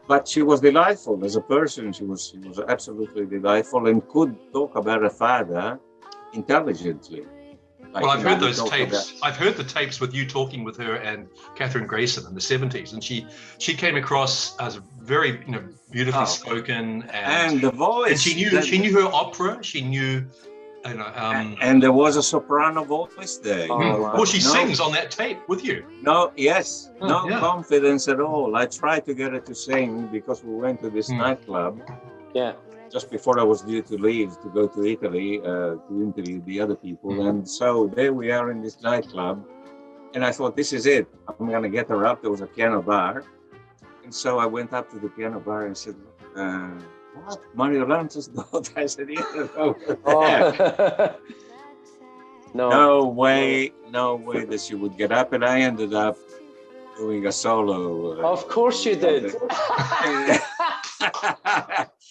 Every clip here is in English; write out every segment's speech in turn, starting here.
But she was delightful as a person. She was absolutely delightful and could talk about her father intelligently. Like, Well, I've heard we those talked tapes. about- I've heard the tapes with you talking with her and Catherine Grayson in the 70s, and she came across as very, beautifully spoken, and the voice. and she knew her opera. She knew, and there was a soprano voice there. Well, she sings on that tape with you. No confidence at all. I tried to get her to sing because we went to this nightclub. Yeah. Just before I was due to leave to go to Italy to interview the other people. And so there we are in this nightclub. And I thought, this is it. I'm going to get her up. There was a piano bar. And so I went up to the piano bar and said, what? Mario Lanza's daughter? I said, yeah, over there. No way that she would get up. And I ended up doing a solo. Of course you did.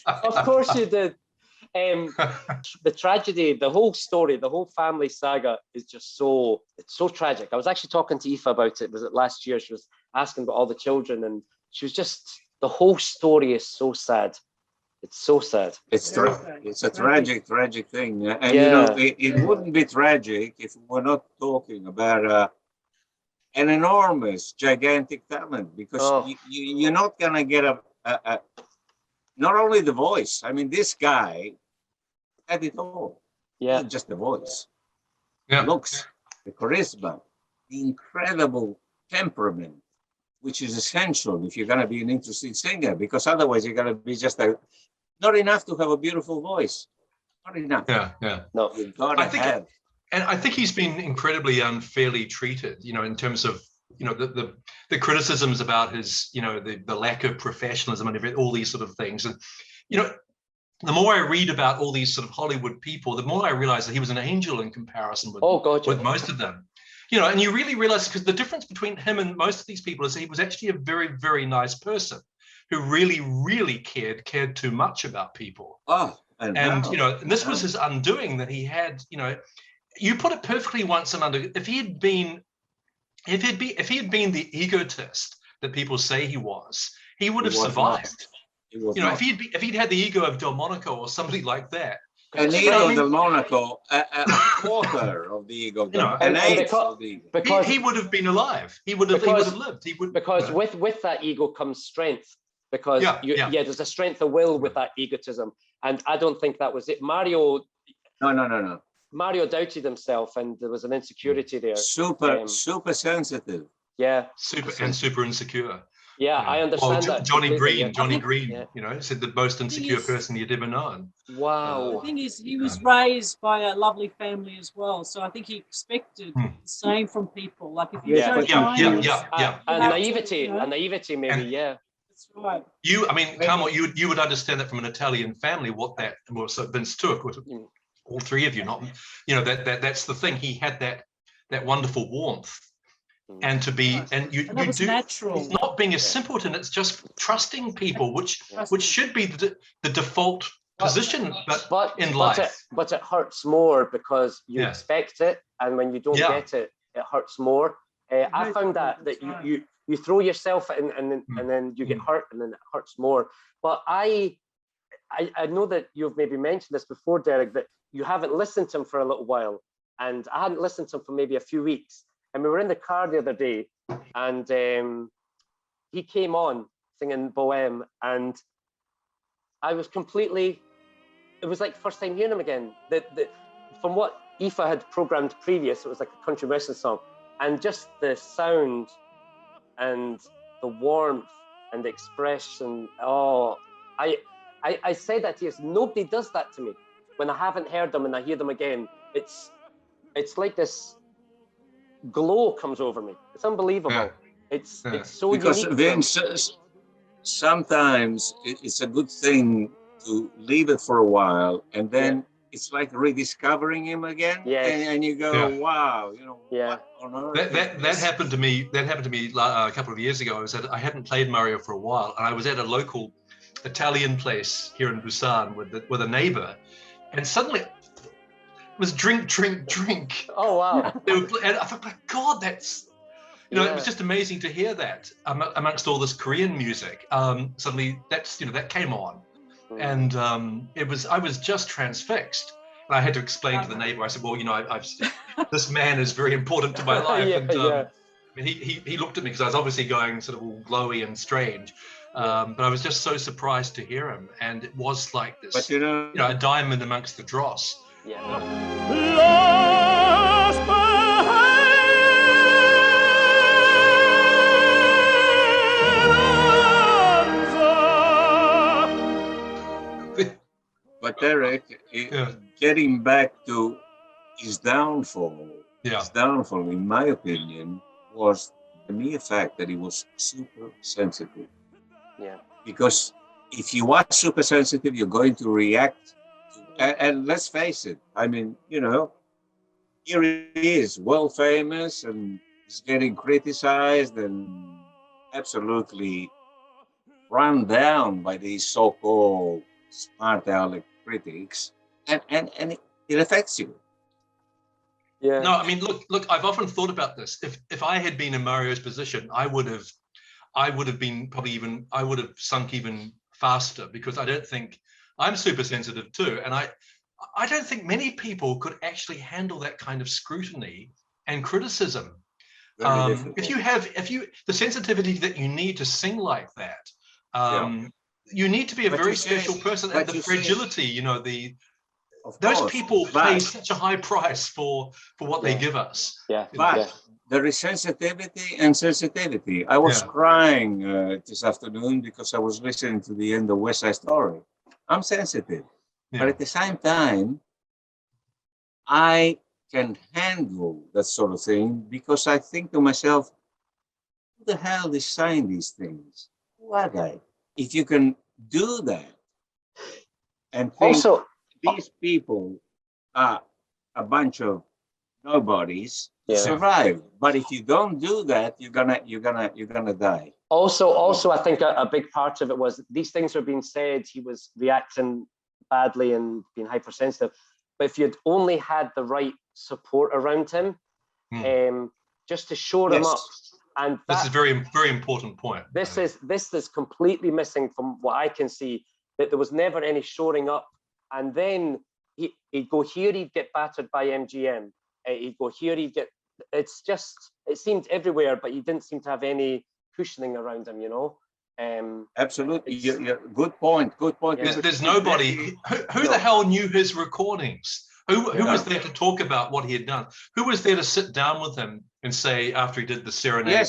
Of course you did. The tragedy, the whole story, the whole family saga is just it's so tragic. I was actually talking to Aoife about it. Was it last year? She was asking about all the children, and she was the whole story is so sad. It's so sad. It's a tragic thing. And it wouldn't be tragic if we're not talking about an enormous, gigantic talent, because you're not going to get not only the voice. I mean, this guy had it all. Yeah. Not just the voice. Yeah. The looks, the charisma, the incredible temperament, which is essential if you're going to be an interesting singer, because otherwise you're going to be just not enough to have a beautiful voice. Not enough. Yeah. No. You've got to have. And I think he's been incredibly unfairly treated, in terms of, the criticisms about his, the lack of professionalism and all these sort of things. And, the more I read about all these sort of Hollywood people, the more I realize that he was an angel in comparison with most of them. And you really realize, because the difference between him and most of these people is he was actually a very, very nice person who really, really cared too much about people. And this was his undoing, that he had, you put it perfectly once, Armando. If he had been the egotist that people say he was, he would have survived. If he'd had the ego of Delmonico or somebody like that. An ego of Delmonico, a quarter of the ego of Delmonico. Because he would have been alive. He would have lived. Because with that ego comes strength. Because there's a strength of will with that egotism. And I don't think that was it. Mario. No. Mario doubted himself, and there was an insecurity there. Super sensitive. Yeah. Super insecure. Yeah, I understand that. Johnny Green, said the most insecure person he'd ever known. Wow. The thing is, he was raised by a lovely family as well, so I think he expected the same from people. Like if you show kindness, and naivety, maybe, That's right. Carmel, you would understand that from an Italian family. So Vince took with all three of you, that's the thing. He had that wonderful warmth. And you do natural. It's not being a simpleton, it's just trusting people, which should be the default position in life. But it hurts more because you expect it, and when you don't get it, it hurts more. I found that you throw yourself in, and then you get hurt, and then it hurts more. But I know that you've maybe mentioned this before, Derek, that you haven't listened to him for a little while, and I hadn't listened to him for maybe a few weeks. And we were in the car the other day, and he came on singing Bohème, and I was it was like first time hearing him again. From what Aoife had programmed previous, it was like a country western song, and just the sound and the warmth and the expression. I say that to you, nobody does that to me. When I haven't heard them and I hear them again, it's like this glow comes over me. It's unbelievable. It's so because unique. Vince, sometimes it's a good thing to leave it for a while, and then it's like rediscovering him again. And you go, wow, what on earth? That happened to me. That happened to me a couple of years ago. I hadn't played Mario for a while, and I was at a local Italian place here in Busan with a neighbor, and suddenly was drink. Oh wow! And I thought, my God, You know, it was just amazing to hear that amongst all this Korean music. Suddenly, that came on, and I was just transfixed. And I had to explain to the neighbor. I said, "Well, you know, this man is very important to my life." I mean, he looked at me because I was obviously going sort of all glowy and strange. But I was just so surprised to hear him, and it was like this, but, you know, a diamond amongst the dross. But Derek, getting back to his downfall, in my opinion, was the mere fact that he was super sensitive. Yeah. Because if you are super sensitive, you're going to react. And let's face it, I mean, you know, here he is, world famous, and he's getting criticized and absolutely run down by these so-called smart aleck critics, and it affects you. Yeah. No, I mean, look. I've often thought about this. If I had been in Mario's position, I would have been I would have sunk even faster, because I don't think I'm super sensitive too, and I don't think many people could actually handle that kind of scrutiny and criticism. If you the sensitivity that you need to sing like that, you need to be a very special person, and the fragility, you know, those people pay such a high price for what they give us. But there is sensitivity and sensitivity. I was crying this afternoon because I was listening to the end of West Side Story. I'm sensitive, but at the same time, I can handle that sort of thing because I think to myself, who the hell designed these things? Who are they? If you can do that and think also, these people are a bunch of nobodies, survive. But if you don't do that, you're gonna die. Also, I think a big part of it was these things were being said. He was reacting badly and being hypersensitive. But if you'd only had the right support around him, just to shore him up, and this is very, very important point. This is completely missing from what I can see. That there was never any shoring up, and then he'd go here, he'd get battered by MGM. He'd go here, he'd get. It's just, it seemed everywhere, but he didn't seem to have any cushioning around him, you know. Absolutely, good point. There's nobody who the hell knew his recordings. Who was there to talk about what he had done? Who was there to sit down with him and say, after he did the Serenade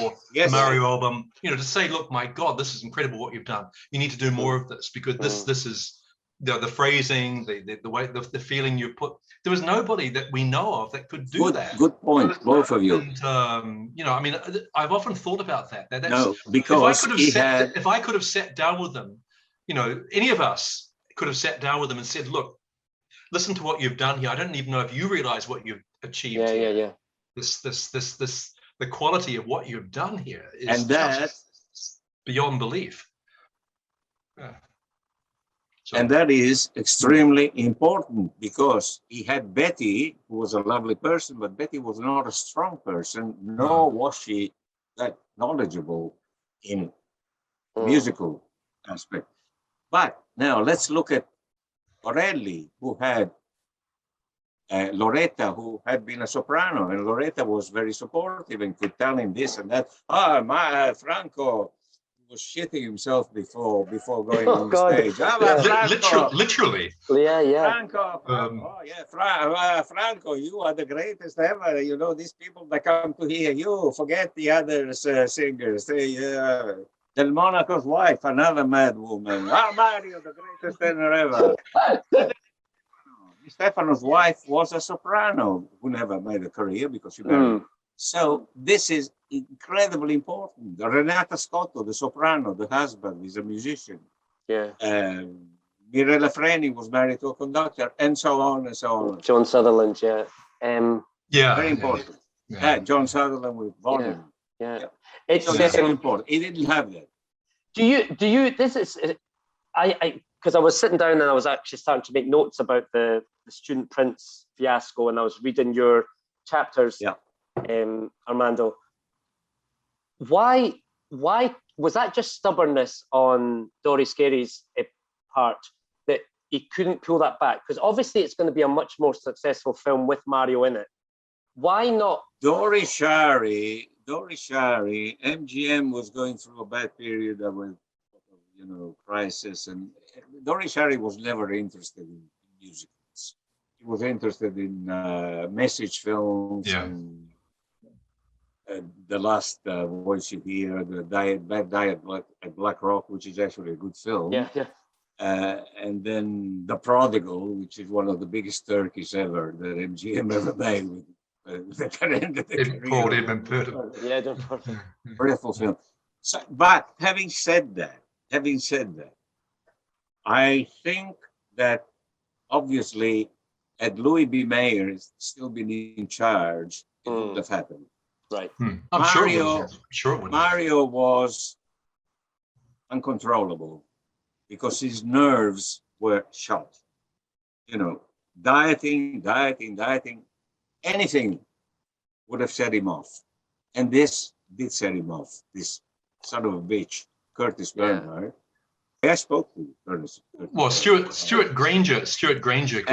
or the Mario album, you know, to say, look, my God, this is incredible what you've done. You need to do more of this, because this is the phrasing, the way, the feeling you put. There was nobody that we know of that could do that. Good point, both of you. And, you know, I mean, I've often thought about that. Because if I could have sat down with them, you know, any of us could have sat down with them and said, look, listen to what you've done here. I don't even know if you realize what you've achieved. The quality of what you've done here is just beyond belief. And that is extremely important, because he had Betty, who was a lovely person, but Betty was not a strong person, nor was she that knowledgeable in musical aspect. But now let's look at Orelli, who had Loretta, who had been a soprano, and Loretta was very supportive and could tell him this and that. Franco was shitting himself before going on the stage. Literally. Franco. Franco, you are the greatest ever. You know, these people that come to hear you, forget the other singers. Del Monaco's wife, another mad woman. Mario, the greatest tenor ever. Stefano's wife was a soprano who never made a career because she married. So this is incredibly important. Renata Scotto, the soprano, the husband, is a musician. Mirella Freni was married to a conductor, and so on and so on. John Sutherland, very important. John Sutherland with volume. It's so that's important. He didn't have that. Do you? This is because I was sitting down and I was actually starting to make notes about the student prince fiasco, and I was reading your chapters, Armando. why was that just stubbornness on Dory Scary's part that he couldn't pull that back? Because obviously it's going to be a much more successful film with Mario in it. Why not? Dory Shari, MGM was going through a bad period of, crisis, and Dory Shari was never interested in musicals. He was interested in message films and The Last Voice You Hear, Bad Diet at Black Rock, which is actually a good film. And then The Prodigal, which is one of the biggest turkeys ever that MGM ever made. That ended the career. Beautiful film. So, but having said that, I think that obviously had Louis B. Mayer still been in charge, it wouldn't have happened. Right. I'm sure it would. Mario was uncontrollable because his nerves were shot. Dieting, anything would have set him off. And this did set him off, this son of a bitch, Curtis Bernhardt. I spoke to Curtis. Well, Stuart Granger. And Stuart Granger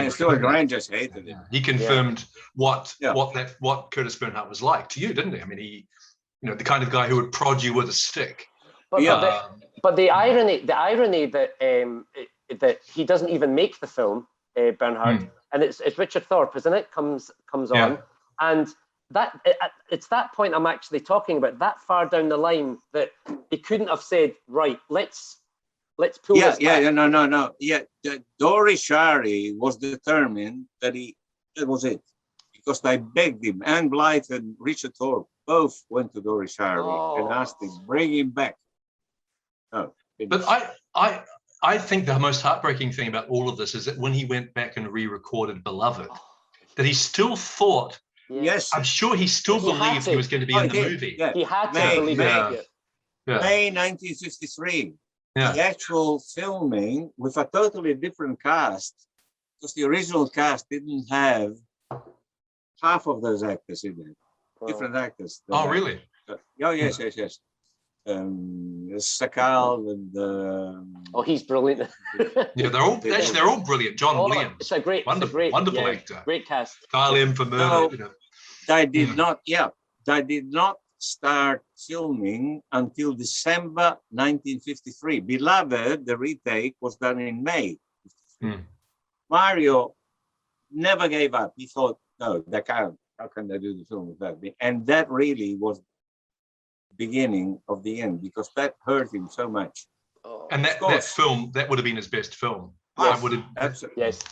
hated him. He confirmed what Curtis Bernhardt was like to you, didn't he? I mean, he, the kind of guy who would prod you with a stick. But the irony that that he doesn't even make the film, Bernhardt, and it's Richard Thorpe, isn't it? Comes on, and that it's that point I'm actually talking about. That far down the line, that he couldn't have said, right, let's pull this back. No. Dory Shari was determined that was it, because I begged him. Anne Blythe and Richard Thorpe both went to Dory Shari and asked him, bring him back. No, but I think the most heartbreaking thing about all of this is that when he went back and re-recorded Beloved, that he still thought. Yes, I'm sure he still believed he was going to be in the movie. Yeah. He had to believe it. May 1953. The actual filming with a totally different cast, because the original cast didn't have half of those actors in it. Different actors. Really? Yes. Sakal and he's brilliant. they're all brilliant. John Williams, it's a great, wonderful actor. Great cast. Kyle M for Murder. They did not start filming until December 1953. Beloved, the retake was done in May. Mario never gave up. He thought, no, they can't. How can they do the film with that? And that really was the beginning of the end, because that hurt him so much. And that film, that would have been his best film. Yes, absolutely. Yes.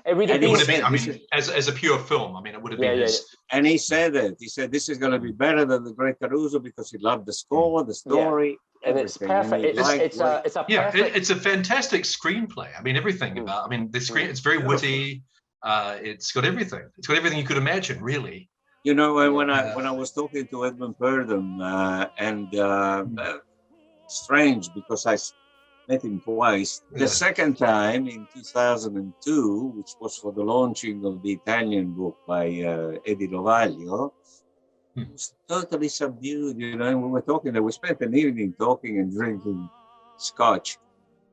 It would have been, I mean, as a pure film, I mean, it would have been his. And he said it. He said, this is going to be better than The Great Caruso, because he loved the score, the story. And it's perfect. It's a perfect. It's a fantastic screenplay. I mean, everything about. I mean, the screen. It's very witty. It's got everything. It's got everything you could imagine, really. When I was talking to Edmund Purdom, strange, because I met him twice. The second time in 2002, which was for the launching of the Italian book by Eddie Lovaglio, it was totally subdued. And we were talking. We spent an evening talking and drinking scotch,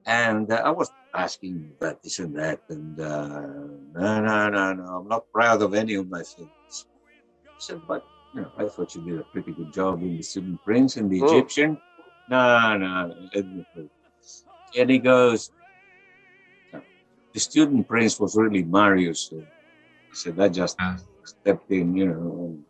and I was asking about this and that, and no, I'm not proud of any of my films. I said, but I thought you did a pretty good job in The Student Prince and The Egyptian. No. And he goes, The Student Prince was really Mario's film. He said, I just stepped in, and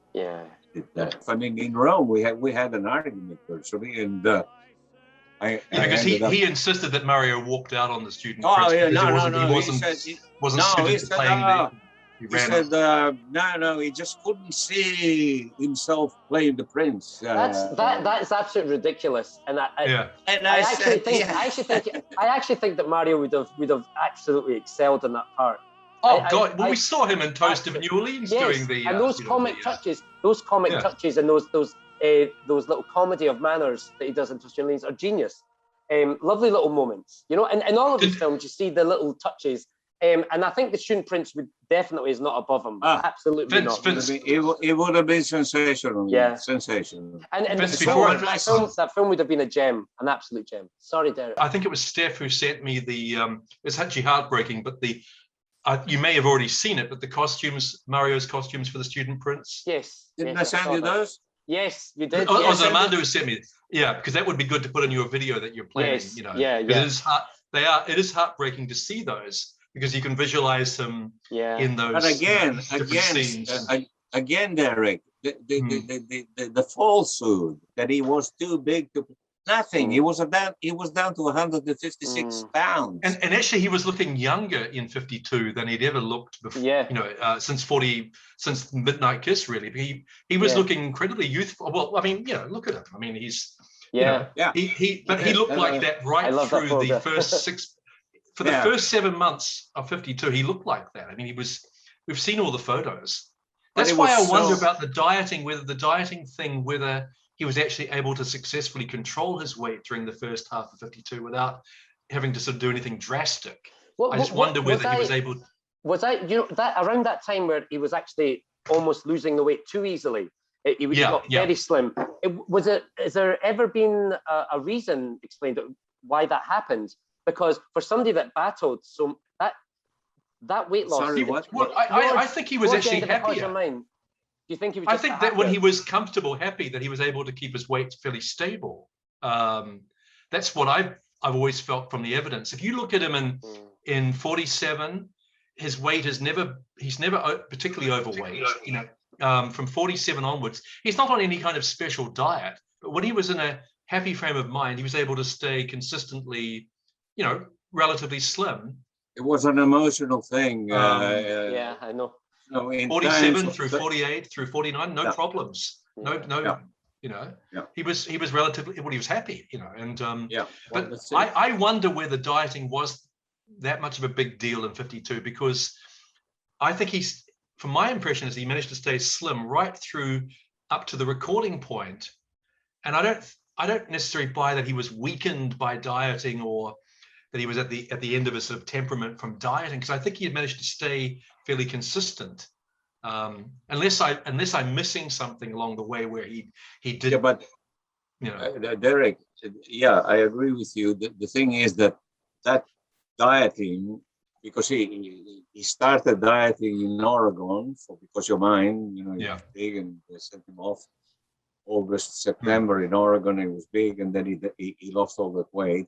did that. I mean, in Rome, we had an argument virtually, and because he insisted that Mario walked out on The Student Prince. He wasn't suited to playing He said, no, he just couldn't see himself playing the prince. That's absolutely ridiculous. And I actually think that Mario would have absolutely excelled in that part. We saw him in Toast of New Orleans doing the and those comic touches, and those little comedy of manners that he does in Toast of New Orleans are genius. Lovely little moments, and in all of his films, you see the little touches And I think the student prince would definitely is not above him. Absolutely not. It would have been sensational. Yeah, sensational. And that film would have been a gem, an absolute gem. Sorry, Derek. I think it was Steph who sent me the. It's actually heartbreaking, but you may have already seen it, but the costumes, Mario's costumes for the student prince. Yes. Didn't I send you those? Yes, you did. Oh, yes, Armando who sent me. Yeah, because that would be good to put in your video that you're planning. Yes. You know, yeah. It is heartbreaking to see those because you can visualize him in those. But again, Derek, the falsehood that he was too big to. Nothing. He was down to 156 pounds. And actually, he was looking younger in 52 than he'd ever looked before. Yeah. You know, since Midnight Kiss, really. He was looking incredibly youthful. Well, I mean, look at him. I mean, he's he looked like that right through the first the first 7 months of 52. He looked like that. I mean, we've seen all the photos. That's why I wonder about the dieting, whether he was actually able to successfully control his weight during the first half of 52 without having to sort of do anything drastic. I just wonder whether he was able. Was that that around that time where he was actually almost losing the weight too easily? He got very slim. Has there ever been a reason explained why that happened? Because for somebody that battled that weight loss. Sorry, what? Well, I think he was actually happier. Do you think he was? I think that when he was comfortable, happy, that he was able to keep his weight fairly stable. That's what I've always felt from the evidence. If you look at him in 47, his weight he's never particularly overweight. You know, from 47 onwards, he's not on any kind of special diet. But when he was in a happy frame of mind, he was able to stay consistently, relatively slim. It was an emotional thing. I know. 47 through 48 through 49, no problems. He was relatively, he was happy, and but I wonder whether dieting was that much of a big deal in 52, because I think from my impression is he managed to stay slim right through up to the recording point. And I don't necessarily buy that he was weakened by dieting or that he was at the end of his sort of temperament from dieting, because I think he had managed to stay fairly consistent, unless I'm missing something along the way where he did. Yeah, but Derek, I agree with you. The thing is that dieting, because he started dieting in Oregon because your mind, he was big, and they sent him off August, September in Oregon. He was big, and then he lost all that weight.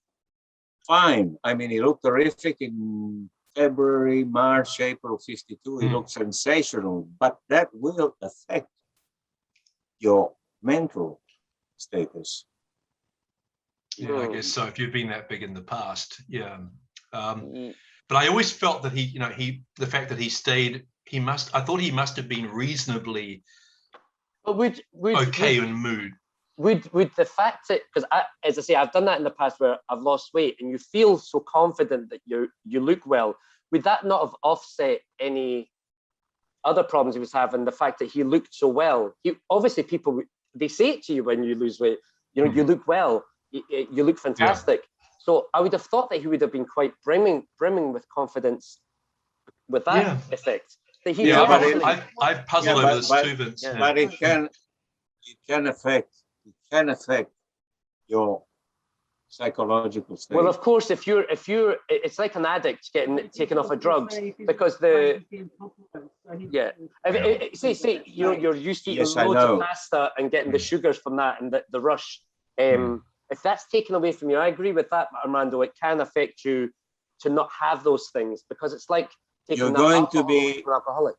Fine. I mean, he looked terrific in February, March, April 52. He looked sensational, but that will affect your mental status. Yeah, I guess so. If you've been that big in the past, but I always felt that the fact that he stayed, I thought he must have been reasonably okay in mood. Would the fact that, because as I say, I've done that in the past where I've lost weight and you feel so confident that you look well, would that not have offset any other problems he was having? The fact that he looked so well. Obviously, people, they say it to you when you lose weight. You look well, you look fantastic. Yeah. So I would have thought that he would have been quite brimming with confidence with that effect. I've puzzled over this too, Vince. Yeah. But it can affect your psychological state. Well, of course, if you're, it's like an addict getting taken off of drugs, because say you're used to eating loads of pasta and getting the sugars from that and the rush. If that's taken away from you, I agree with that, Armando. It can affect you to not have those things, because it's like taking an alcoholic.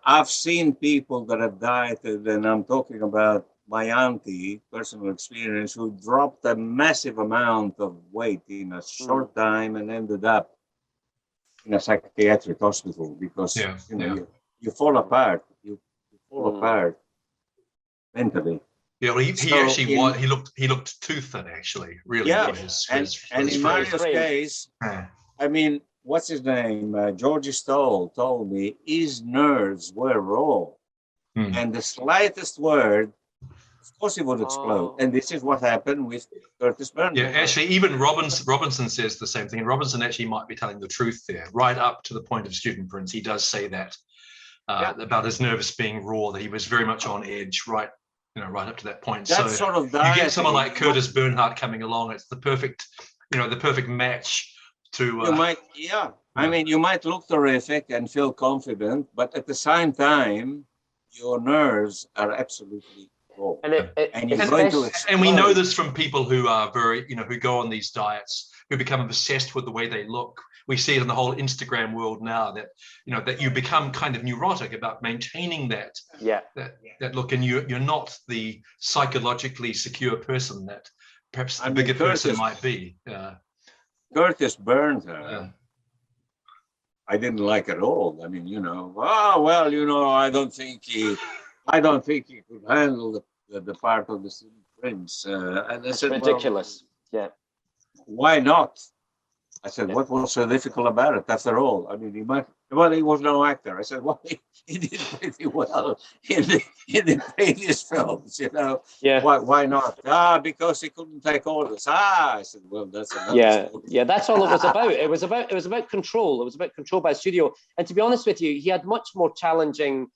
I've seen people that have dieted, and I'm talking about my auntie, personal experience, who dropped a massive amount of weight in a short time and ended up in a psychiatric hospital because you fall apart. You fall apart mentally. Yeah, well, he looked too thin, actually. Really. Yeah, and in Mario's case, I mean, what's his name? Georgie Stoll told me his nerves were raw, and the slightest word Of course he would explode. And this is what happened with Curtis Burnham. Yeah, actually, even Robinson says the same thing. And Robinson actually might be telling the truth there, right up to the point of Student Prince. He does say that about his nerves being raw, that he was very much on edge, right up to that point. That so sort of you get someone like Curtis Bernhardt coming along, it's the perfect match to... I mean, you might look terrific and feel confident, but at the same time, your nerves are absolutely raw. And we know this from people who are very, who go on these diets, who become obsessed with the way they look. We see it in the whole Instagram world now that, that you become kind of neurotic about maintaining that look, and you're not the psychologically secure person that perhaps the bigger person might be. Curtis Bernhardt. I didn't like at all. I mean, I don't think he could handle the part of the Student Prince. And I said, ridiculous. Why not? I said, what was so difficult about it? After all, I mean, he was no actor. I said, well, he did pretty well in the previous films, Yeah. Why not? Because he couldn't take orders. I said, well, that's another story. Yeah. That's all it was about. It was about control. It was about control by the studio. And to be honest with you, he had much more challenging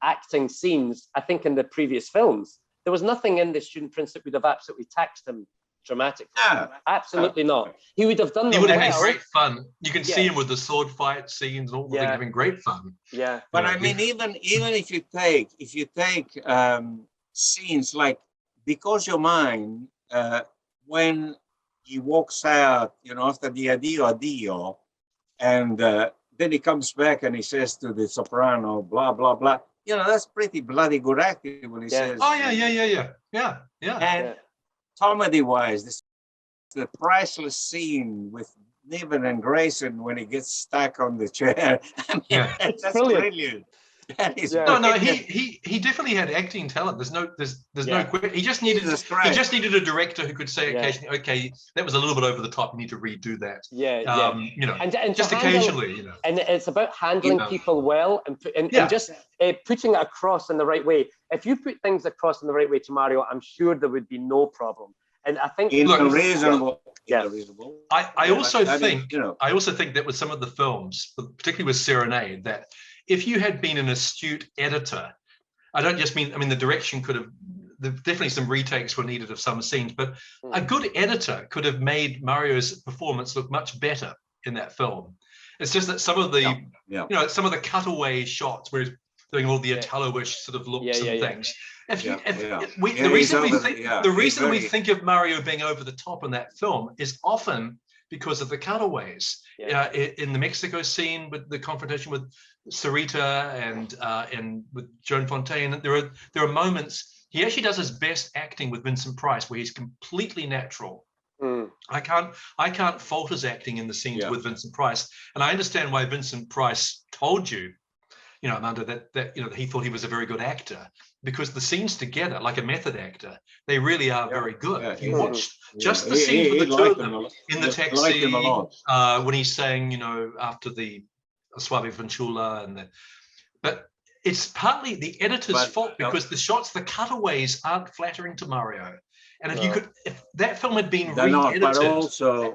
acting scenes, I think, in the previous films. There was nothing in the Student Prince that would have absolutely taxed him dramatically. Absolutely not. He would have done. He would have had great fun. You can see him with the sword fight scenes and all the thing, having great fun. Yeah. But I mean, even if you take scenes like Because You're Mine, when he walks out, after the addio, and then he comes back and he says to the soprano, blah blah blah. That's pretty bloody good acting when he says. Oh yeah. And comedy-wise, the priceless scene with Niven and Grayson when he gets stuck on the chair. I mean, that's brilliant. That is he definitely had acting talent. There's no question. He just needed a director who could say occasionally, okay, that was a little bit over the top. You need to redo that. And just occasionally, And it's about handling people well and just putting it across in the right way. If you put things across in the right way to Mario, I'm sure there would be no problem. And I think reasonable. I also think that with some of the films, particularly with Serenade, that if you had been an astute editor, I mean the direction could have, definitely some retakes were needed of some scenes, but a good editor could have made Mario's performance look much better in that film. It's just that some of the, some of the cutaway shots where he's doing all the Italo-ish sort of looks and things. The reason we think of Mario being over the top in that film is often because of the cutaways. In the Mexico scene with the confrontation with Sarita and with Joan Fontaine, there are moments he actually does his best acting with Vincent Price where he's completely natural. I can't fault his acting in the scenes with Vincent Price, and I understand why Vincent Price told you, Armando, that he thought he was a very good actor, because the scenes together, like a method actor, they really are very good. If you watch just the scenes with the two of them in the taxi, when he's saying, after the Suave Fanciulla, but it's partly the editor's fault because the shots, the cutaways aren't flattering to Mario. And if that film had been re-edited, but also,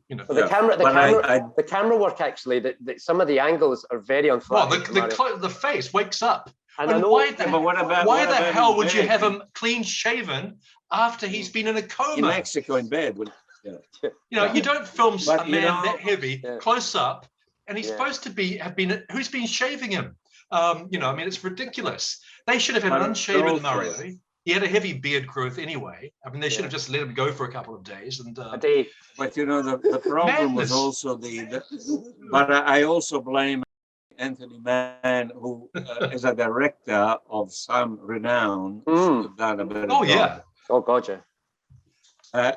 the camera work actually, that some of the angles are very unflattering. Well, the face wakes up. And why the hell would you have him clean shaven after he's been in a coma? In Mexico in bed. You don't film a man that heavy close up, and he's supposed to have been. Who's been shaving him? It's ridiculous. They should have had an unshaven Mario. He had a heavy beard growth anyway. I mean, they should have just let him go for a couple of days. And a day. But the problem was also but I also blame Anthony Mann, who is a director of some renown, should have done a better job. Oh God, yeah.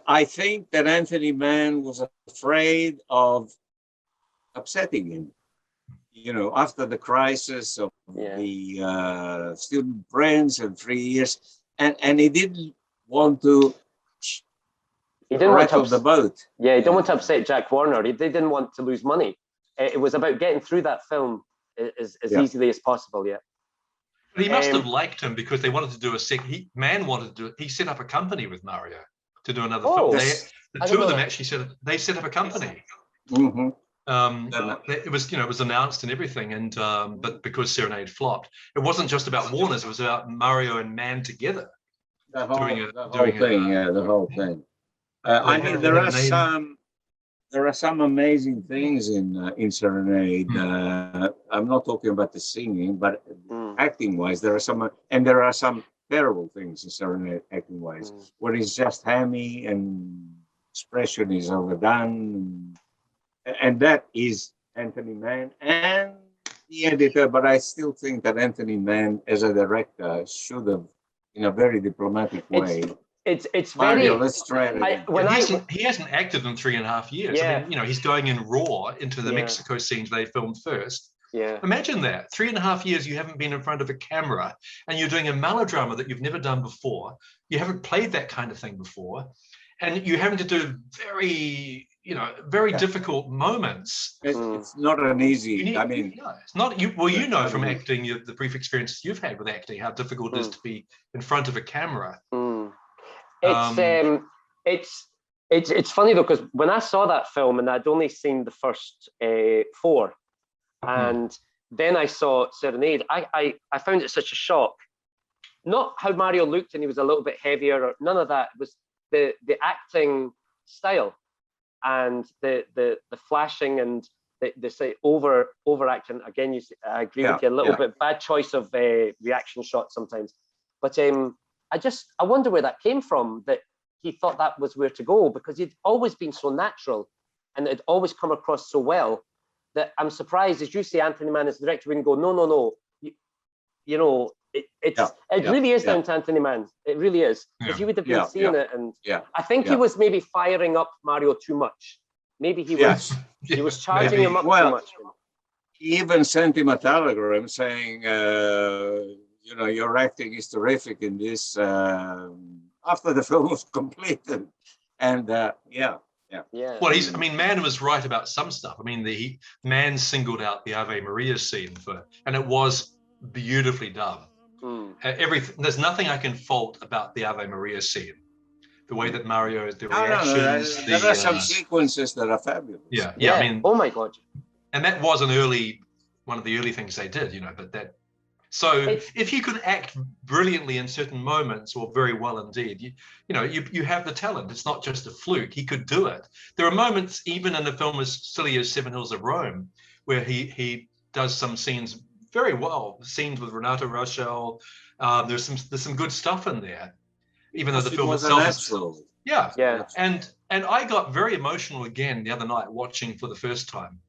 I think that Anthony Mann was afraid of upsetting him. After the crisis of the Student Prince and 3 years. And he didn't want to rattle the boat. Yeah, he didn't want to upset Jack Warner. They didn't want to lose money. It was about getting through that film as easily as possible, But he must have liked him because they wanted to do Mann wanted to do it. He set up a company with Mario to do another film. The two of them actually set up a company. Mm-hmm. It was announced and everything, and but because Serenade flopped, it wasn't just about Warner's. It was about Mario and Mann together. The whole thing. I mean, there are some amazing things in Serenade. I'm not talking about the singing, but acting-wise, there are some terrible things in Serenade acting-wise, where it's just hammy and expression is overdone, and that is Anthony Mann and the editor. But I still think that Anthony Mann, as a director, should have, in a very diplomatic way. It's Mario, very. let's try it. He hasn't acted in 3.5 years. Yeah. I mean, he's going in raw into the Mexico scenes they filmed first. Yeah. Imagine that 3.5 years you haven't been in front of a camera, and you're doing a melodrama that you've never done before. You haven't played that kind of thing before, and you're having to do very difficult moments. It's not an easy. It's not you. Well, you know from acting, the brief experiences you've had with acting, how difficult it is to be in front of a camera. It's funny though, because when I saw that film and I'd only seen the first 4, and then I saw Serenade, I found it such a shock. Not how Mario looked and he was a little bit heavier, or none of that. It was the acting style and the flashing and the say overacting. Again, I agree with you a little bit. Bad choice of reaction shots sometimes, but I wonder where that came from, that he thought that was where to go, because he'd always been so natural and it always come across so well, that I'm surprised, as you say, Anthony Mann as the director wouldn't go, no. It really is down to Anthony Mann. It really is. Because he would have been seeing it, and I think he was maybe firing up Mario too much. Maybe he was charging him up too much. He even sent him a telegram saying, your acting is terrific in this, after the film was completed. And Well, Mann was right about some stuff. I mean, Mann singled out the Ave Maria scene and it was beautifully done. Everything. There's nothing I can fault about the Ave Maria scene. The way that Mario, the reactions. There are some sequences that are fabulous. Yeah. I mean, oh my God. And that was one of the early things they did, but that. So if you could act brilliantly in certain moments, or very well indeed, you have the talent. It's not just a fluke. He could do it. There are moments, even in a film as silly as 7 Hills of Rome, where he does some scenes very well. Scenes with Renato Rochelle. There's some good stuff in there, even though the film itself is. Yeah. And I got very emotional again the other night watching for the first time.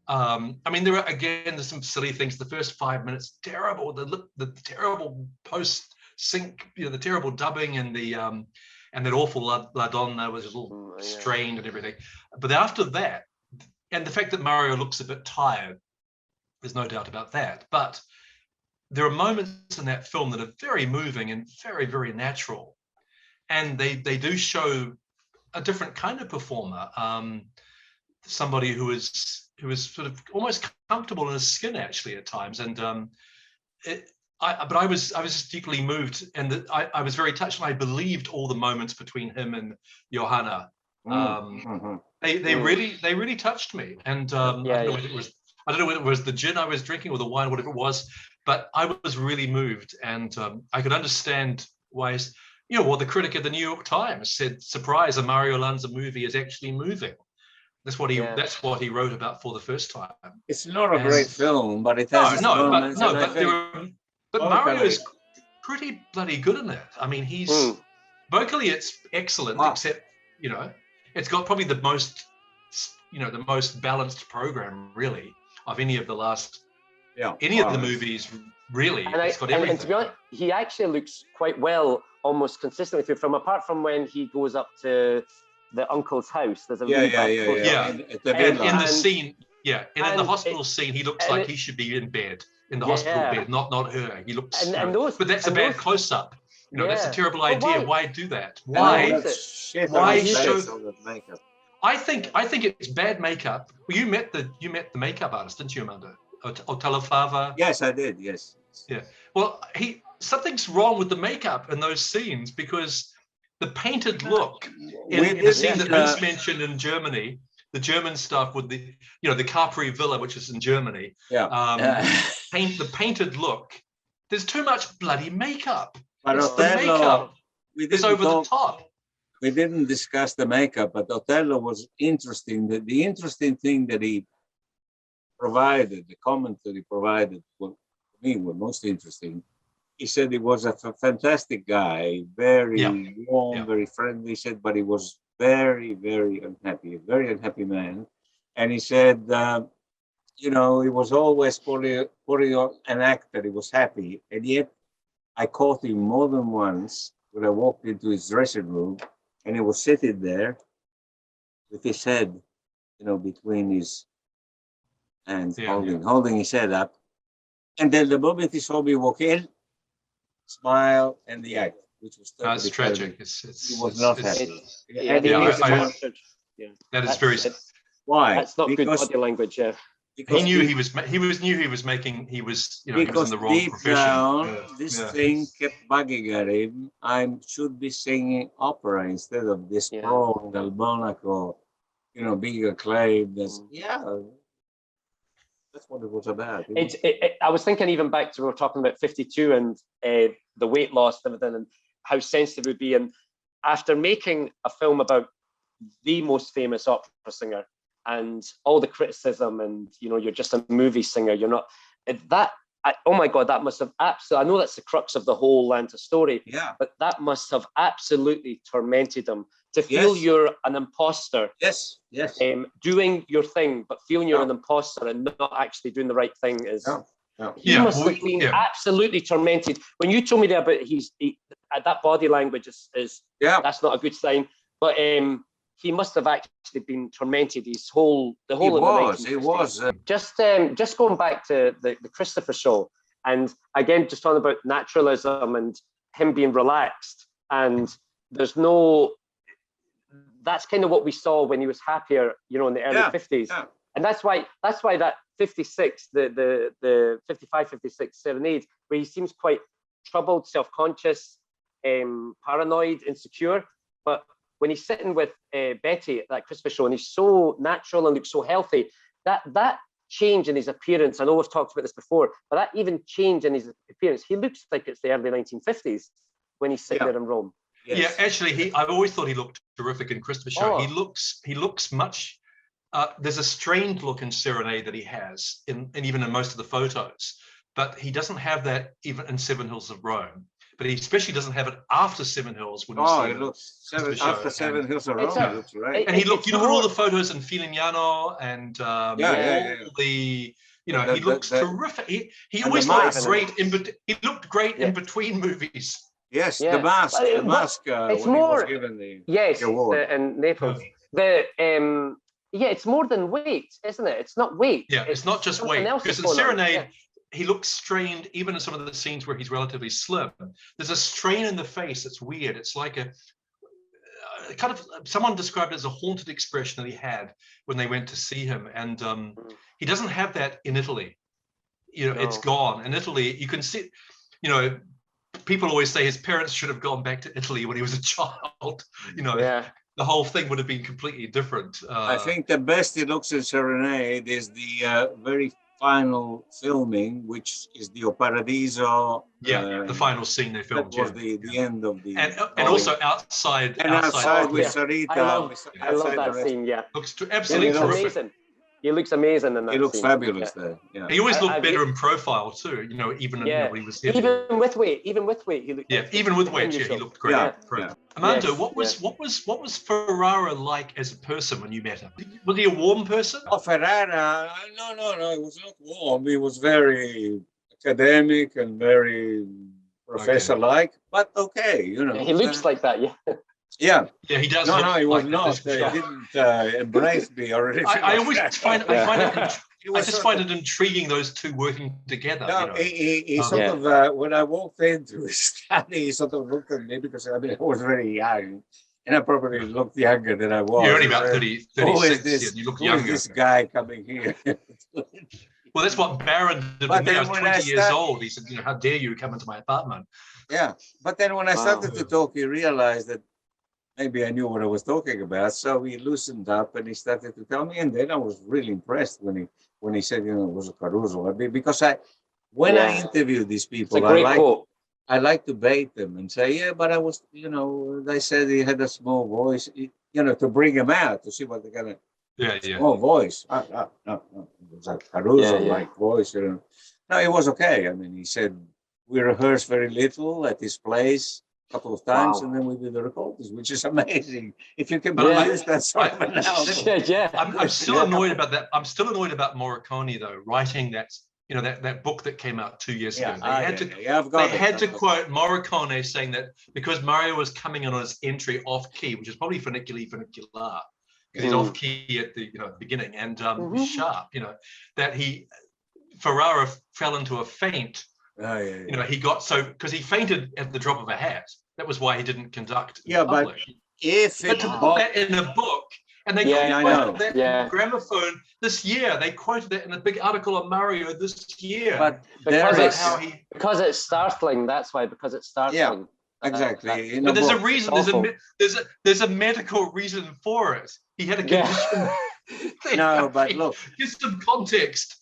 There's some silly things. The first 5 minutes, terrible. The terrible post sync, the terrible dubbing, and that awful La Donna was a little strained and everything. But after that, and the fact that Mario looks a bit tired, there's no doubt about that. But there are moments in that film that are very moving and very, very natural, and they do show a different kind of performer, somebody who is sort of almost comfortable in his skin actually at times, and I was just deeply moved, and I was very touched, and I believed all the moments between him and Johanna. They really touched me, and I don't know whether it was the gin I was drinking or the wine, whatever it was, but I was really moved, and I could understand why. The critic at the New York Times said, "Surprise! A Mario Lanza movie is actually moving." That's what he wrote about for the first time. It's not a great film, but it has but Mario is pretty bloody good in it. I mean, he's vocally it's excellent, except it's got probably the most balanced program really of any of the last any of the movies really. It's got everything. And to be honest, he actually looks quite well, almost consistently through film, apart from when he goes up to the uncle's house. There's a in the scene, in the hospital scene, he looks like he should be in bed in the hospital bed, not her. He looks, but that's a bad close-up. That's a terrible idea. Why do that? Why show the makeup? I think it's bad makeup. Well, you met the makeup artist, didn't you, Armando? Otelafava. Yes, I did. Yes. Yeah. Well, something's wrong with the makeup in those scenes, because the painted look in the scene that Vince mentioned in Germany, the German stuff with the Capri Villa, which is in Germany. The painted look. There's too much bloody makeup. But the makeup is over the top. We didn't discuss the makeup, but Otello was interesting. The interesting thing that he provided, the comment that he provided, for me was most interesting. He said he was a fantastic guy, very warm, very friendly. He said, but he was very, very unhappy, a very unhappy man. And he said, he was always putting on an act that he was happy. And yet I caught him more than once when I walked into his dressing room, and he was sitting there with his head, between his hands, holding his head up. And then the moment he saw me walk in, smile and the act, which was totally that's tragic. He was not happy. That is very. Why? That's not good body language. Yeah. He knew he was making. He was in the wrong profession. Down, this thing kept bugging at him. I should be singing opera instead of this pro Dal Monaco, being acclaimed as that's what it was about. I was thinking even back to, we were talking about 52 and the weight loss and everything, and how sensitive it would be. And after making a film about the most famous opera singer, and all the criticism, and you're just a movie singer, you're not that. Oh my God, that must have absolutely. I know that's the crux of the whole Lanza story. Yeah. But that must have absolutely tormented him to feel you're an imposter. Yes. Doing your thing, but feeling you're an imposter and not actually doing the right thing is. He must have been absolutely tormented. When you told me there about that body language is that's not a good sign. But he must have actually been tormented his whole. It was. Just going back to the Christopher show, and again, just talking about naturalism and him being relaxed, and there's no. That's kind of what we saw when he was happier, in the early 50s, and that's why that 56, the 55, 56 serenade, where he seems quite troubled, self-conscious, paranoid, insecure, but when he's sitting with Betty at that Christmas show, and he's so natural and looks so healthy, that change in his appearance, I know we've talked about this before, but that even change in his appearance, he looks like it's the early 1950s when he's sitting there in Rome. Yes. Yeah, actually, I've always thought he looked terrific in Christmas show. He looks much. There's a strained look in Serenade that he has, and even in most of the photos, but he doesn't have that even in Seven Hills of Rome. But he especially doesn't have it after Seven Hills. When it looks after Seven Hills of Rome. It looks right. And you look at all the photos in Filignano and the. He looks terrific. He always looked great he looked great in between movies. Yes, the mask. The mask. It's more. Given the award. In Naples. It's more than weight, isn't it? It's not weight. Yeah, it's not just weight. Because in Serenade, he looks strained, even in some of the scenes where he's relatively slim. There's a strain in the face that's weird. It's like a kind of, someone described it as a haunted expression that he had when they went to see him. And he doesn't have that in Italy. It's gone. In Italy, you can see, people always say his parents should have gone back to Italy when he was a child. The whole thing would have been completely different. I think the best he looks in Serenade is the very final filming, which is the O Paradiso. The final scene they filmed. That was the end of the. And also outside. And outside with Sarita. I love that scene. Yeah, looks absolutely terrific. Amazing. He looks amazing in that. He looks fabulous there. Yeah. He always looked better in profile too. Even when he was heavy. Even with weight, he looked. Even with weight, he looked great. Armando, what was Ferrara like as a person when you met him? Was he a warm person? Oh, Ferrara, no. He was not warm. He was very academic and very professor-like, but okay, he looks like that, Yeah, he does. No, he was not. He didn't embrace me or anything. I always find I just find it intriguing, those two working together. No, he sort of when I walked into his study, he sort of looked at me because I was very young, and I probably looked younger than I was. You're only about 36, and you look younger. Who is this guy coming here? Well, that's what Baron did with me. I was 20 years old. He said, you know, how dare you come into my apartment? Yeah, but then when I started to talk, he realized that maybe I knew what I was talking about. So he loosened up and he started to tell me. And then I was really impressed when he said, you know, it was a Caruso. Because when I interview these people, I like to bait them and say, yeah, but I was, you know, they said he had a small voice, you know, to bring him out to see what they're going to. Small voice. No. It was a Caruso-like voice. You know. No, it was okay. I mean, he said we rehearsed very little at his place a couple of times, and then we did the recordings, which is amazing. If you can produce that sort of an I'm still annoyed about that. I'm still annoyed about Morricone, though, writing that, you know, that book that came out 2 years ago. They had to quote Morricone saying that because Mario was coming on his entry off key, which is probably funicular, because he's off key at the beginning, and sharp, you know, that Ferrara fell into a faint. You know, he got because he fainted at the drop of a hat. That was why he didn't conduct in public. But to put that in a book, and they quoted that in Gramophone this year. They quoted it in a big article on Mario this year. But because it's startling. That's why, because it's startling. Yeah, exactly. But there's a reason. There's a medical reason for it. He had a condition. No, but look, give some context.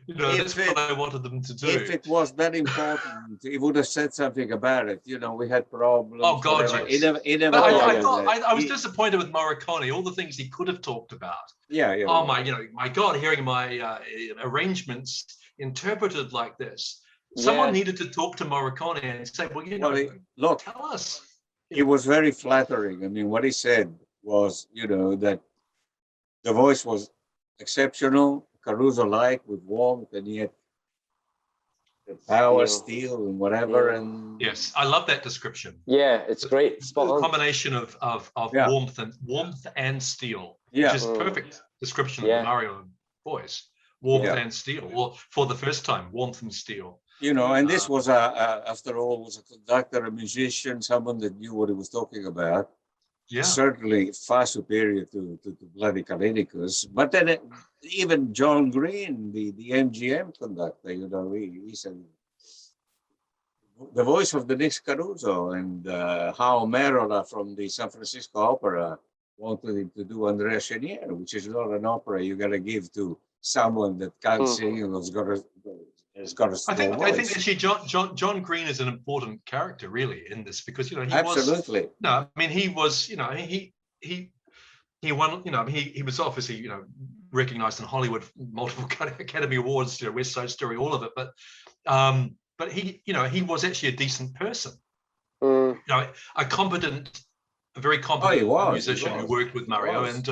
You know, that's what I wanted them to do. If it was that important, he would have said something about it. You know, we had problems. Oh God, yes. I was disappointed with Morricone. All the things he could have talked about. Oh my God, hearing my arrangements interpreted like this. Someone needed to talk to Morricone and say, well, you know, look, tell us. It was very flattering. I mean, what he said was, you know, that the voice was exceptional, Caruso-like, with warmth, and yet the power, steel, and whatever. And yes, I love that description. Yeah, it's great. It's a combination of warmth and steel, which is perfect description of the Mario voice. Warmth and steel, or for the first time, warmth and steel. You know, and this was after all, was a conductor, a musician, someone that knew what he was talking about. Yeah, certainly far superior to bloody Kalinicus. But then even John Green, the MGM conductor, you know, he said the voice of the next Caruso, and how Merola from the San Francisco Opera wanted him to do Andrea Chenier, which is not an opera you're going to give to someone that can't sing and has got a small voice. I think actually John Green is an important character really in this, because he was he won, he was obviously recognized in Hollywood, multiple Academy Awards, West Side Story, all of it, but he was actually a decent person, a very competent musician who worked with Mario, and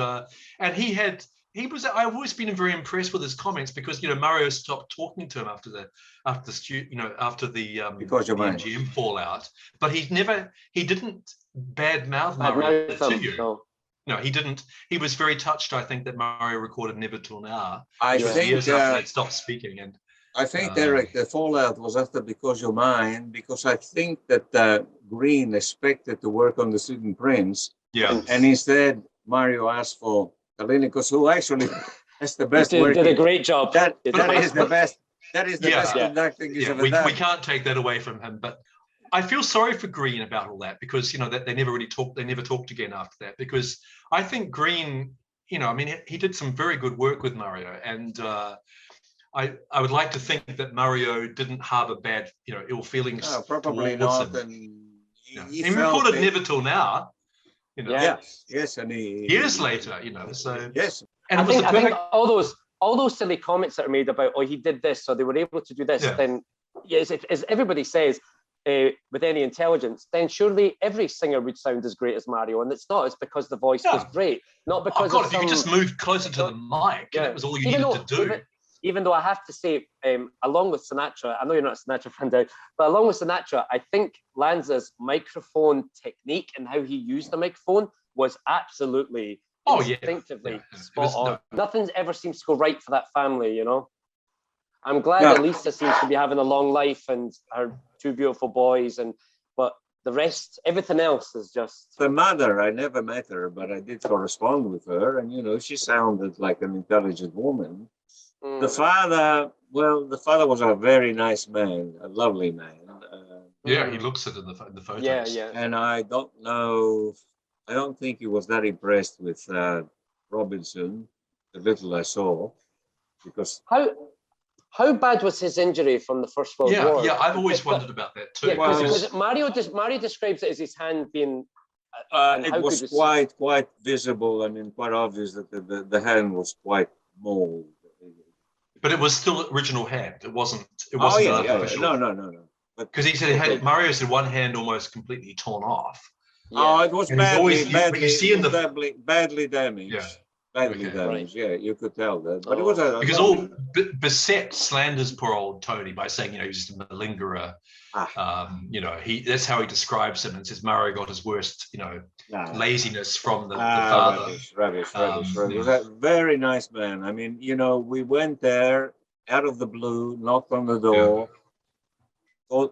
I've always been very impressed with his comments, because Mario stopped talking to him after the MGM fallout, but he didn't badmouth Mario to you. No, he didn't. He was very touched, I think, that Mario recorded Never Till Now. I think years after they'd stopped speaking. And I think, Derek, the fallout was after Because You're Mine, because I think that Green expected to work on the Student Prince. Yeah. And instead, Mario asked for Kalinicus, who actually has the best work. Did a great job. That is the best. That is the best conducting he's ever done. We can't take that away from him, but I feel sorry for Green about all that, because that they never really talked. They never talked again after that, because I think Green, he did some very good work with Mario, and I would like to think that Mario didn't harbor bad, ill feelings. No, probably not. Him. And he recorded Never Till Now. Yes, and years later, so yes. And I think all those silly comments that are made about, he did this, so they were able to do this. Then, yes, as everybody says, with any intelligence, then surely every singer would sound as great as Mario, and it's not. It's because the voice was great, not because. If you could just move closer to the mic, that was all you needed to do. Even though I have to say, along with Sinatra, I know you're not a Sinatra fan, Doug, but along with Sinatra, I think Lanza's microphone technique and how he used the microphone was absolutely instinctively spot on. Nothing ever seems to go right for that family, I'm glad that Lisa seems to be having a long life and her 2 beautiful boys, but the rest, everything else is just... The mother, I never met her, but I did correspond with her, and she sounded like an intelligent woman. The father, well, the father was a very nice man, a lovely man. He looks it in the photos. Yeah. And I don't know, I don't think he was that impressed with Robinson, the little I saw, because... How bad was his injury from the First World War? Yeah, I've always wondered about that too. Yeah, because Mario describes it as his hand being... it was quite visible. I mean, quite obvious that the hand was quite mold. But it was still original hand. It wasn't. No. Because he said Mario said one hand almost completely torn off. Yeah. Oh, it was badly damaged. Yeah. Badly damaged. Yeah, you could tell that. But it was because all Bissett slanders poor old Tony by saying, he's just a malingerer. That's how he describes him and says Mario got his worst, laziness from the father. Rubbish. He was a very nice man. I mean, we went there out of the blue, knocked on the door.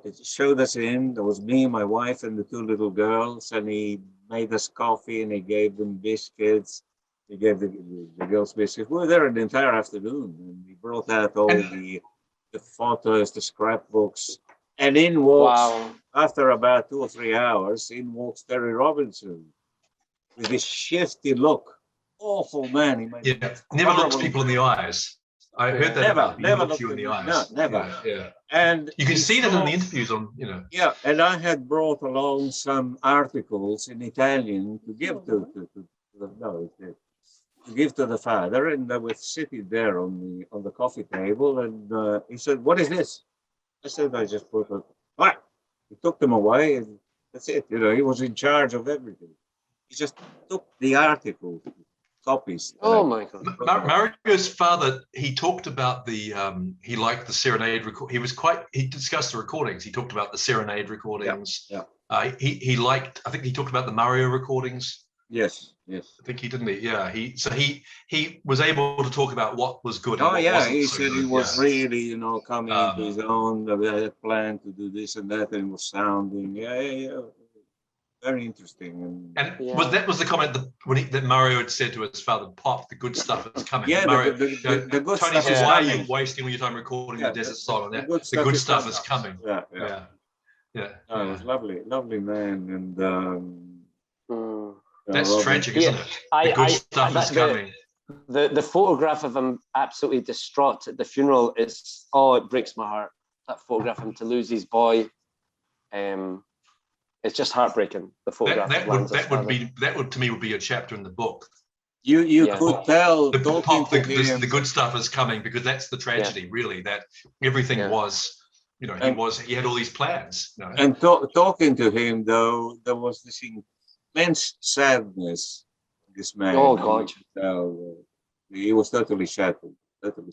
It showed us in. There was me, my wife, and the two little girls, and he made us coffee and he gave them biscuits. He gave the girls biscuits. We were there an entire afternoon, and he brought out all the photos, the scrapbooks, and in walks, after about 2 or 3 hours, in walks Terry Robinson with this shifty look. Awful man. He never looks people in the eyes. I heard that. Never looked you in the eyes. No, never. Yeah. And you can see that in the interviews on, Yeah, and I had brought along some articles in Italian to give to the father, and I was sitting there on the coffee table, and he said, "What is this?" I said, "I just put it." What? He took them away, and that's it. He was in charge of everything. He just took the article. Copies. Oh my God! Mario's father, he talked about he liked the serenade record. He discussed the recordings. He talked about the serenade recordings. Yeah. He liked. I think he talked about the Mario recordings. Yes. I think he didn't. Yeah. He was able to talk about what was good. Oh yeah, he said he was really coming into his own. He had planned to do this and that, and was sounding. Yeah. Very interesting. And was the comment that Mario had said to his father, "Pop, the good stuff is coming." Yeah, Mario, the good Tony stuff says, is "Why coming. are you wasting all your time recording the Desert Song?" And the good stuff is coming. Yeah. It was lovely man, and that's tragic, isn't it? The good stuff is coming. The photograph of him absolutely distraught at the funeral is it breaks my heart. That photograph of him to lose his boy. It's just heartbreaking. The photograph. That would to me would be a chapter in the book. You could tell the good stuff is coming, because that's the tragedy, really. That everything was, he had all these plans. And talking to him, though, there was this immense sadness. This man. Oh God! He was totally shattered.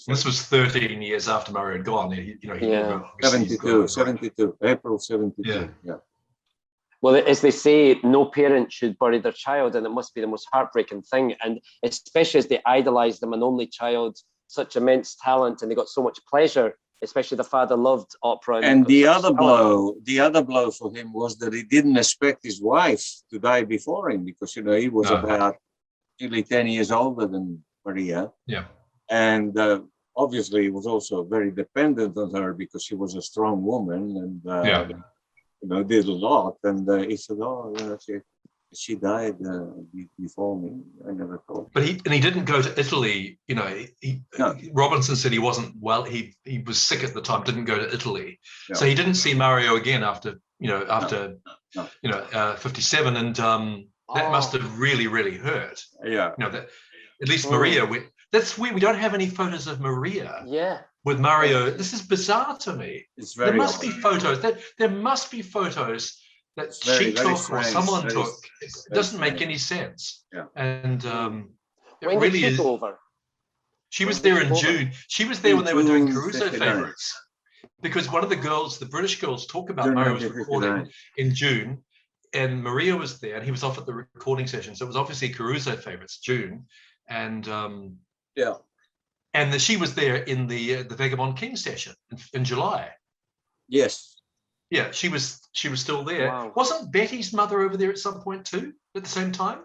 This was 13 years after Mario had gone. 72, April 72. Yeah. Well, as they say, no parent should bury their child, and it must be the most heartbreaking thing. And especially as they idolized them, an only child, such immense talent, and they got so much pleasure. Especially the father loved opera. And the other blow for him was that he didn't expect his wife to die before him, because he was about nearly 10 years older than Maria. Yeah. And obviously he was also very dependent on her, because she was a strong woman, and did a lot. And he said, she died before me. I never thought. But he didn't go to Italy. Robinson said he wasn't well. He was sick at the time. Didn't go to Italy, so he didn't see Mario again after 57, and that must have really hurt. Yeah. That at least Maria. That's weird. We don't have any photos of Maria. Yeah. With Mario, this is bizarre to me. There must be photos. There must be photos that she took or someone took. It doesn't make any sense. Yeah. And when did she go over? She was there in June. She was there when they were doing Caruso favorites. Because one of the girls, the British girls, talk about Mario's recording in June, and Maria was there, and he was off at the recording session. So it was obviously Caruso favorites, June, and and she was there in the Vagabond King session in July. Yes. Yeah, she was still there. Wow. Wasn't Betty's mother over there at some point too, at the same time?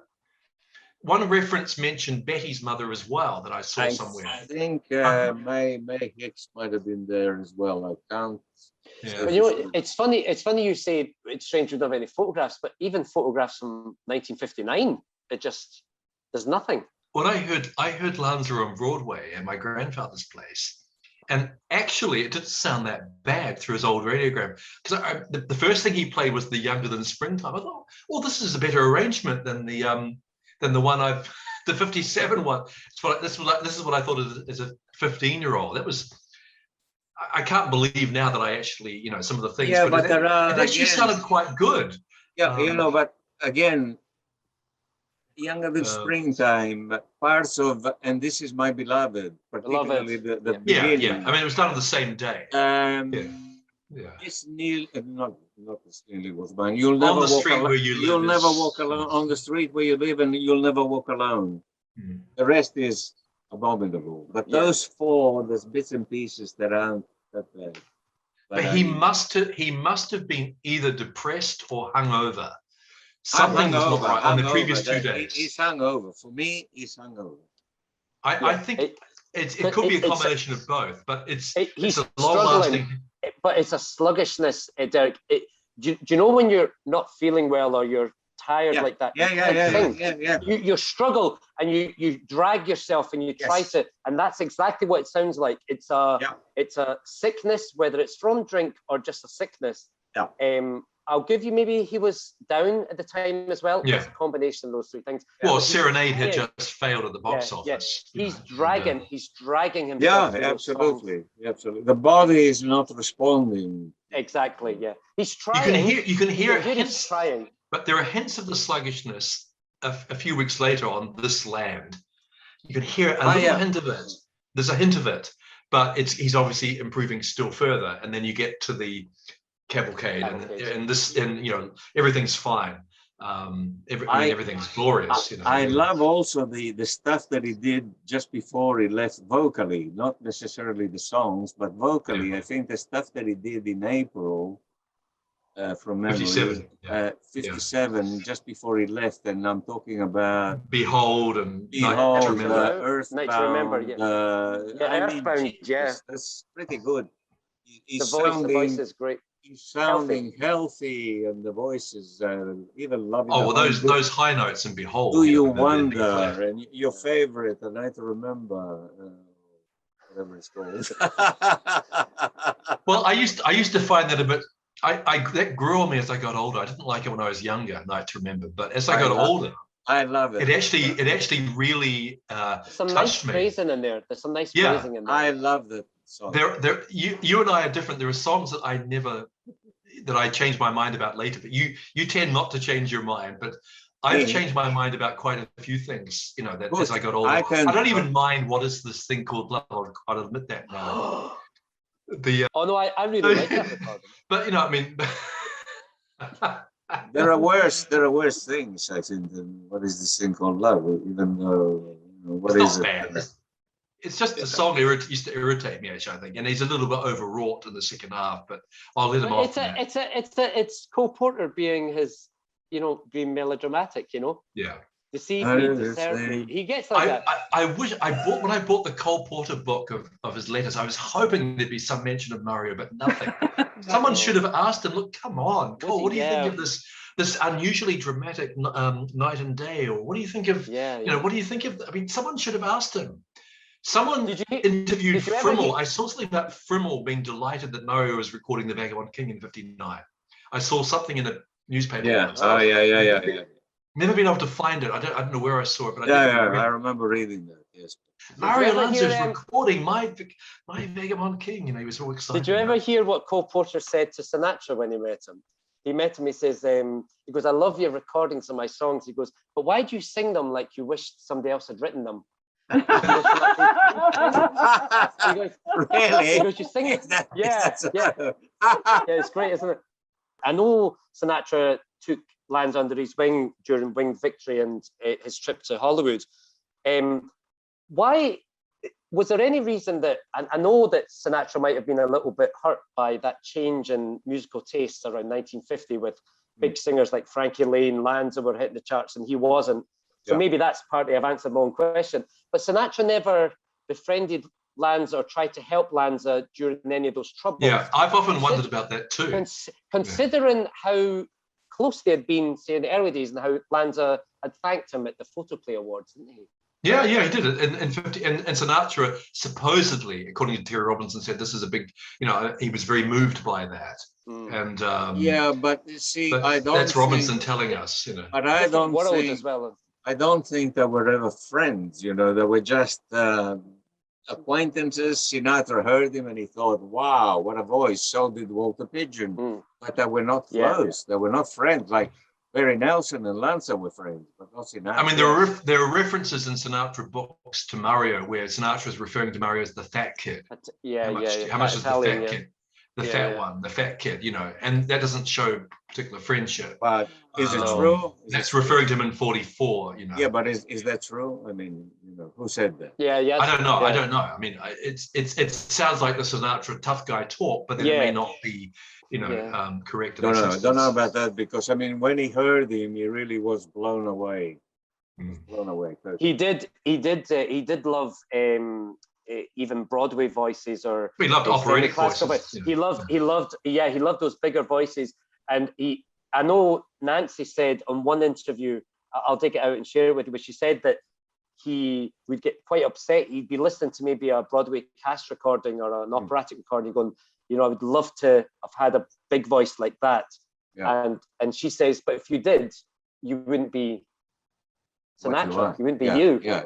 one reference mentioned Betty's mother as well that I saw somewhere. I think May Hicks might have been there as well. I can't. Yeah. But you know, it's funny. It's funny you say it's strange we don't have any photographs, but even photographs from 1959, there's nothing. Well, I heard Lanza on Broadway at my grandfather's place, and actually it didn't sound that bad through his old radiogram, because the first thing he played was the Younger Than Springtime. I thought, well, this is a better arrangement than the one the 57 one. This is what I thought as a 15-year-old. That was. I can't believe now that I actually, some of the things. Yeah, but there are, it actually sounded quite good. Yeah, but again, Younger Than Springtime, parts of, and This Is My Beloved, particularly the beginning. Yeah. I mean, it was done on the same day. This Neil, not this Neil was mine. You'll never walk alone. You'll never walk alone on the street where you live, and you'll never walk alone. Mm-hmm. The rest is abominable. But those four, there's bits and pieces that aren't that bad. But he must have been either depressed or hungover. Something was not right on the previous 2 days. He's hungover. For me, he's hungover. I think it could be a combination of both, but it's a long-lasting. But it's a sluggishness, Derek. Do you know when you're not feeling well or you're tired like that? Yeah. You struggle and you drag yourself and you try to, and that's exactly what it sounds like. It's a sickness, whether it's from drink or just a sickness. Yeah. I'll give you, maybe he was down at the time as well. Yeah. It's a combination of those three things. Well, Serenade had just failed at the box office. Yeah. He's dragging himself. Yeah, absolutely. The body is not responding. Exactly. Yeah. He's trying. You can hear hints, trying. But there are hints of the sluggishness a few weeks later on This Land. You can hear a little hint of it. There's a hint of it, but he's obviously improving still further. And then you get to the Cavalcade, and everything's fine. Everything's glorious. I love also the stuff that he did just before he left vocally, not necessarily the songs, but vocally. I think the stuff that he did in April, from memory, 57, just before he left, and I'm talking about Behold and Behold, Earthbound, Night to Remember. Earthbound, that's pretty good. The voice is great. He's sounding healthy, and the voice is even lovely. Oh, well, those high notes in Behold. Do You Wonder, and your favorite, A Night to Remember, whatever it's called. Well, I used to find that a bit. That grew on me as I got older. I didn't like it when I was younger, Night to Remember, but as I got older, I love it. It actually really some nice phrasing in there. There's some nice phrasing in there. I love it. You and I are different. There are songs that I change my mind about later, but you tend not to change your mind. But I've changed my mind about quite a few things, that as I got older. I don't even mind what is this thing called love. I'll admit that now. I really like that recording. But I mean, there are worse things, I think, than what is this thing called love. Even though what is it? Bad. It's just the song used to irritate me, actually, I think, and he's a little bit overwrought in the second half. But I'll let him off. It's Cole Porter being his, being melodramatic. Yeah. Deceive me, desert me. He gets like that. I wish when I bought the Cole Porter book of his letters, I was hoping there'd be some mention of Mario, but nothing. Someone should have asked him, look, come on, Cole, what do you think of this unusually dramatic night and day? Or what do you think of, what do you think of, someone should have asked him. Someone interviewed Frimmel. I saw something about Frimmel being delighted that Mario was recording The Vagabond King in 59. I saw something in a newspaper. Yeah. Never been able to find it. I don't know where I saw it, but I remember reading that. Yes. Mario Lanza is recording my Vagabond King, he was so excited. Did you ever hear what Cole Porter said to Sinatra when he met him? He met him. He says, he goes, "I love your recordings of my songs." He goes, "But why do you sing them like you wished somebody else had written them?" He goes, really? He goes, "You sing it." Yeah, it's great, isn't it? I know Sinatra took Lanza under his wing during Winged Victory and his trip to Hollywood. Why was there any reason that, and I know that Sinatra might have been a little bit hurt by that change in musical tastes around 1950 with big singers like Frankie Lane, Lanza were hitting the charts and he wasn't. So maybe that's partly I've answered my own question. But Sinatra never befriended Lanza or tried to help Lanza during any of those troubles. Yeah, I've often wondered about that too. Considering how close they had been, say, in the early days, and how Lanza had thanked him at the Photoplay Awards, didn't he? Yeah, he did it. And Sinatra supposedly, according to Terry Robinson, said this is a big, he was very moved by that. And but you see, I don't. That's Robinson telling us, But I don't think. As well. I don't think they were ever friends. They were just acquaintances. Sinatra heard him and he thought, "Wow, what a voice!" So did Walter Pigeon. But they were not close. They were not friends. Like Barry Nelson and Lanza were friends, but not Sinatra. I mean, there are references in Sinatra books to Mario where Sinatra is referring to Mario as the fat kid. How much is the fat kid? The fat one, the fat kid, and that doesn't show particular friendship. But is it true? That's referring to him in 44, Yeah, but is that true? I mean, who said that? Yeah. I don't know. I don't know. I mean, it sounds like the Sinatra tough guy talk, but then it may not be, correct. I don't know about that because I mean, when he heard him, he really was blown away. Blown away. He did love. Even Broadway voices, or he loved operatic voices. He loved those bigger voices. And I know Nancy said on one interview, I'll take it out and share it with you, but she said that he would get quite upset. He'd be listening to maybe a Broadway cast recording or an operatic recording, going, I would love to have had a big voice like that. Yeah. And she says, but if you did, you wouldn't be Sinatra. You wouldn't be you. They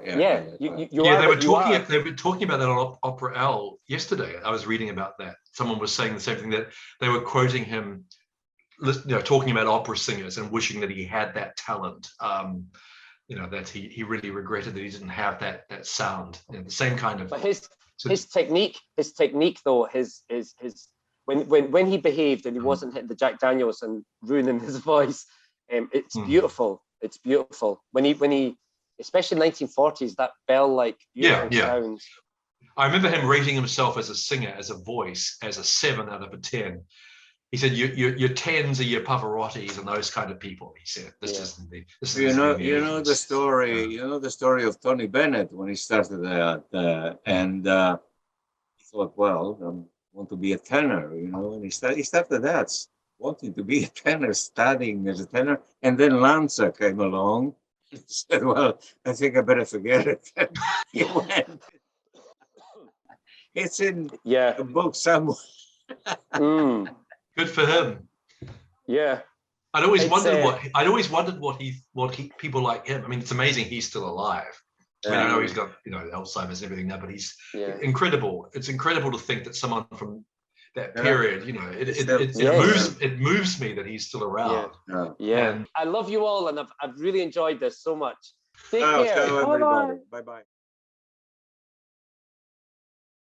were talking about that on Opera L yesterday. I was reading about that. Someone was saying the same thing, that they were quoting him, talking about opera singers and wishing that he had that talent. That he really regretted that he didn't have that sound. The same kind of. But his technique though, his when he behaved and he wasn't hitting the Jack Daniels and ruining his voice, it's beautiful. It's beautiful when he, especially 1940s, that bell-like beautiful sound. I remember him rating himself as a singer, as a voice, as a 7 out of a 10. He said, "Your 10s are your Pavarottis and those kind of people." He said, "This isn't the." The story. You know the story of Tony Bennett when he started out, and he thought, "Well, I want to be a tenor," and he started that. Wanting to be a tenor, studying as a tenor, and then Lanza came along and said, "Well, I think I better forget it." He went. It's in a book somewhere. Good for him. Yeah. I'd always wondered what people like him. I mean, it's amazing he's still alive. I mean, I know he's got Alzheimer's and everything now, but he's incredible. It's incredible to think that someone from that period, it moves me that he's still around. Yeah. I love you all, and I've really enjoyed this so much. Take care. Bye bye.